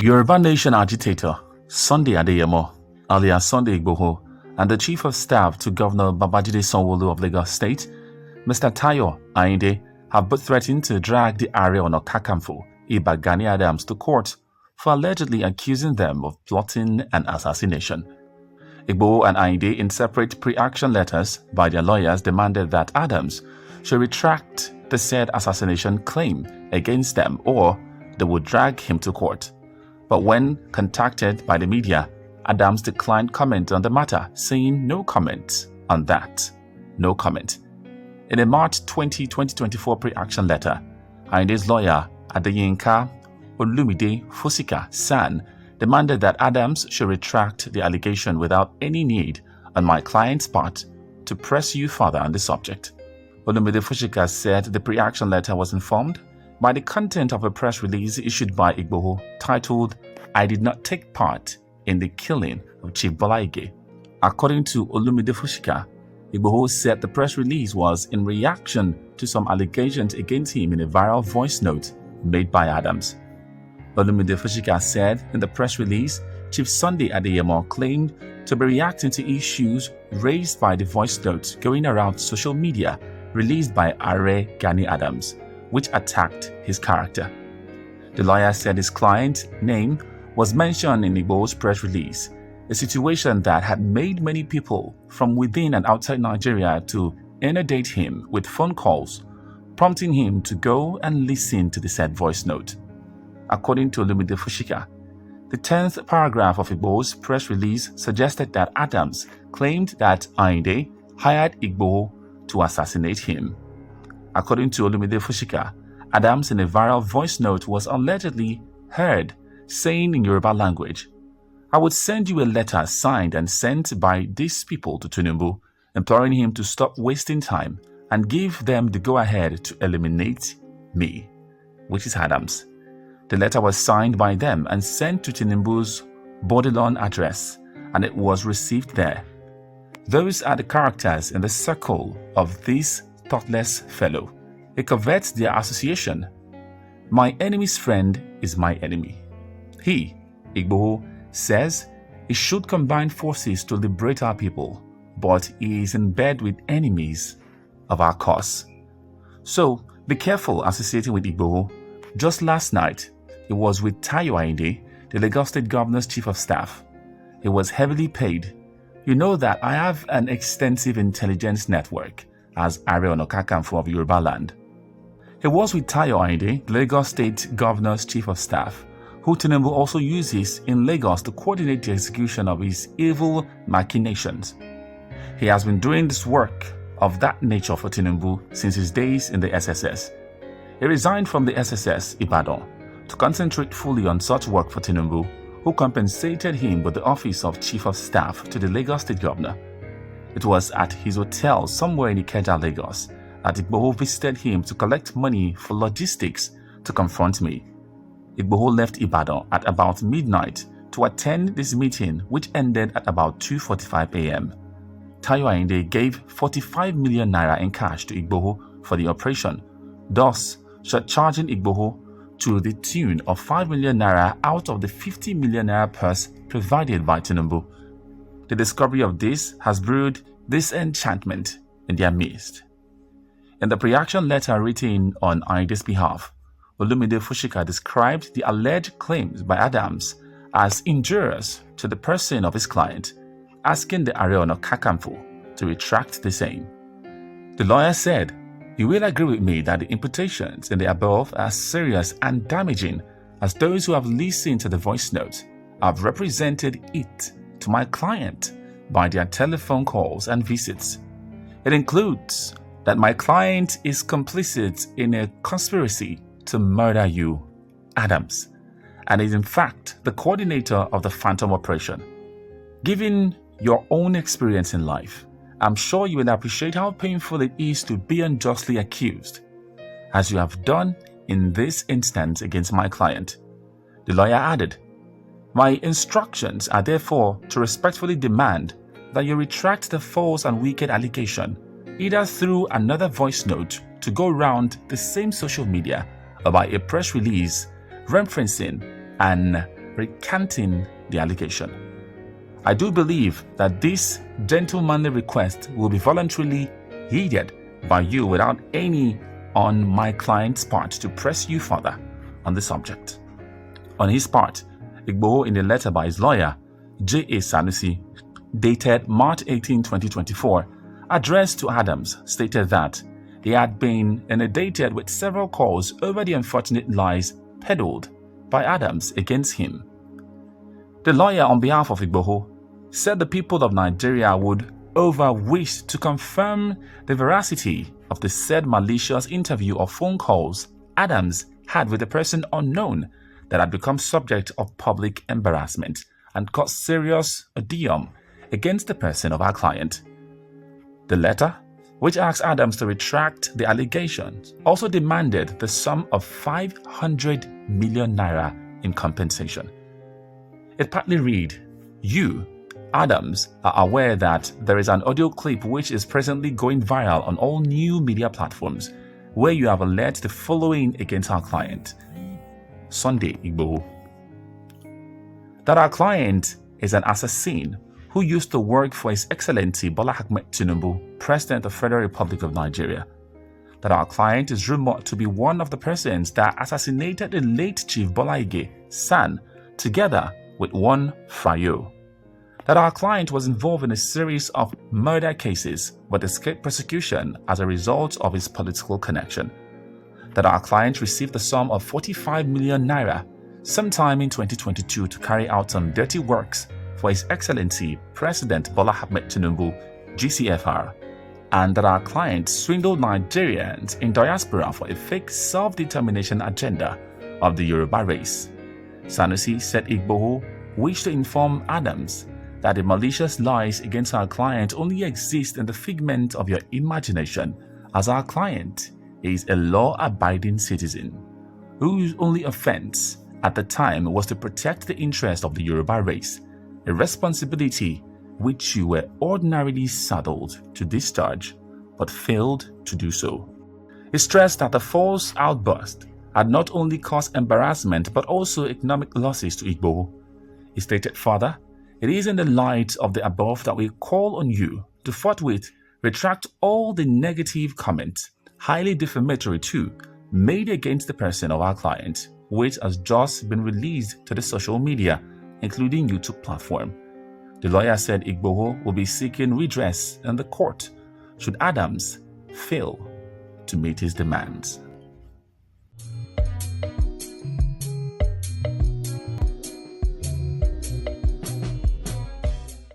Yoruba Nation agitator Sunday alias Sundayigboho, and the Chief of Staff to Governor Babajide Sanwo-Olu of Lagos State, Mr. Tayo Ayinde, have both threatened to drag the Aare Gani Adams to court for allegedly accusing them of plotting an assassination. Igboho and Ayinde, in separate pre-action letters by their lawyers, demanded that Adams should retract the said assassination claim against them or they would drag him to court. But when contacted by the media, Adams declined comment on the matter, saying no comment on that. No comment. In a March 20, 2024 pre-action letter, Ayinde's lawyer, Adeyinka Olumide Fosika San, demanded that Adams should retract the allegation without any need on my client's part to press you further on the subject. Olumide Fosika said the pre-action letter was informed by the content of a press release issued by Igboho titled, "I did not take part in the killing of Chief Bola Ige." According to Olumide Fosika, Igboho said the press release was in reaction to some allegations against him in a viral voice note made by Adams. Olumide Fosika said in the press release, Chief Sunday Adeyemo claimed to be reacting to issues raised by the voice note going around social media released by Aare Gani Adams, which attacked his character. The lawyer said his client's name was mentioned in Igboho's press release, a situation that had made many people from within and outside Nigeria to inundate him with phone calls, prompting him to go and listen to the said voice note. According to Olumide Fosika, the 10th paragraph of Igboho's press release suggested that Adams claimed that Ayinde hired Igboho to assassinate him. According to Olumide Fosika, Adams in a viral voice note was allegedly heard saying in Yoruba language, "I would send you a letter signed and sent by these people to Tinubu, imploring him to stop wasting time and give them the go-ahead to eliminate me," which is Adams. The letter was signed by them and sent to Tinubu's Bodilon address, and it was received there. Those are the characters in the circle of this thoughtless fellow. He covets their association. My enemy's friend is my enemy. He, Igboho, says he should combine forces to liberate our people, but he is in bed with enemies of our cause. So be careful associating with Igboho. Just last night, he was with Tayo Ayinde, the Lagos State Governor's Chief of Staff. He was heavily paid. You know that I have an extensive intelligence network as Aare of Yoruba land. He was with Tayo Ayinde, the Lagos State Governor's Chief of Staff, who Tinubu also uses in Lagos to coordinate the execution of his evil machinations. He has been doing this work of that nature for Tinubu since his days in the SSS. He resigned from the SSS Ibadan to concentrate fully on such work for Tinubu, who compensated him with the office of Chief of Staff to the Lagos State Governor. It was at his hotel somewhere in Ikeja, Lagos, that Igboho visited him to collect money for logistics to confront me. Igboho left Ibadan at about midnight to attend this meeting, which ended at about 2:45 a.m. Tayo Ayinde gave 45 million naira in cash to Igboho for the operation, thus charging Igboho to the tune of 5 million naira out of the 50 million naira purse provided by Tinubu. The discovery of this has brewed disenchantment in their midst. In the pre-action letter written on Ayinde's behalf, Olumide Fosika described the alleged claims by Adams as injurious to the person of his client, asking the Aare to retract the same. The lawyer said, "You will agree with me that the imputations in the above are serious and damaging, as those who have listened to the voice note have represented it to my client by their telephone calls and visits. It includes that my client is complicit in a conspiracy to murder you, Adams, and is in fact the coordinator of the phantom operation. Given your own experience in life, I'm sure you will appreciate how painful it is to be unjustly accused, as you have done in this instance against my client." The lawyer added, "My instructions are therefore to respectfully demand that you retract the false and wicked allegation, either through another voice note to go round the same social media or by a press release referencing an recanting the allegation. I do believe that this gentlemanly request will be voluntarily heeded by you without any on my client's part to press you further on the subject. On his part, Igboho, in a letter by his lawyer, J.A. Sanusi, dated March 18, 2024, addressed to Adams, stated that he had been inundated with several calls over the unfortunate lies peddled by Adams against him. The lawyer, on behalf of Igboho, said the people of Nigeria would wish to confirm the veracity of the said malicious interview or phone calls Adams had with a person unknown that had become subject of public embarrassment and caused serious odium against the person of our client. The letter, which asked Adams to retract the allegations, also demanded the sum of 500 million naira in compensation. It partly read, "You, Adams, are aware that there is an audio clip which is presently going viral on all new media platforms where you have alleged the following against our client, Sundayigboho. That our client is an assassin who used to work for His Excellency Bola Ahmed Tinubu, President of the Federal Republic of Nigeria. That our client is rumored to be one of the persons that assassinated the late Chief Bola Ige San together with one Frayo. That our client was involved in a series of murder cases but escaped prosecution as a result of his political connection. That our client received the sum of 45 million naira sometime in 2022 to carry out some dirty works for His Excellency President Bola Ahmed Tinubu, GCFR, and that our client swindled Nigerians in diaspora for a fake self-determination agenda of the Yoruba race. Sanusi said Igboho wished to inform Adams that the malicious lies against our client only exist in the figment of your imagination, as our client is a law-abiding citizen whose only offense at the time was to protect the interest of the Yoruba race, a responsibility which you were ordinarily saddled to discharge but failed to do so. He stressed that the false outburst had not only caused embarrassment but also economic losses to Igboho. He stated further, "It is in the light of the above that we call on you to forthwith retract all the negative comments, highly defamatory too, made against the person of our client, which has just been released to the social media, including YouTube platform." The lawyer said Igboho will be seeking redress in the court should Adams fail to meet his demands.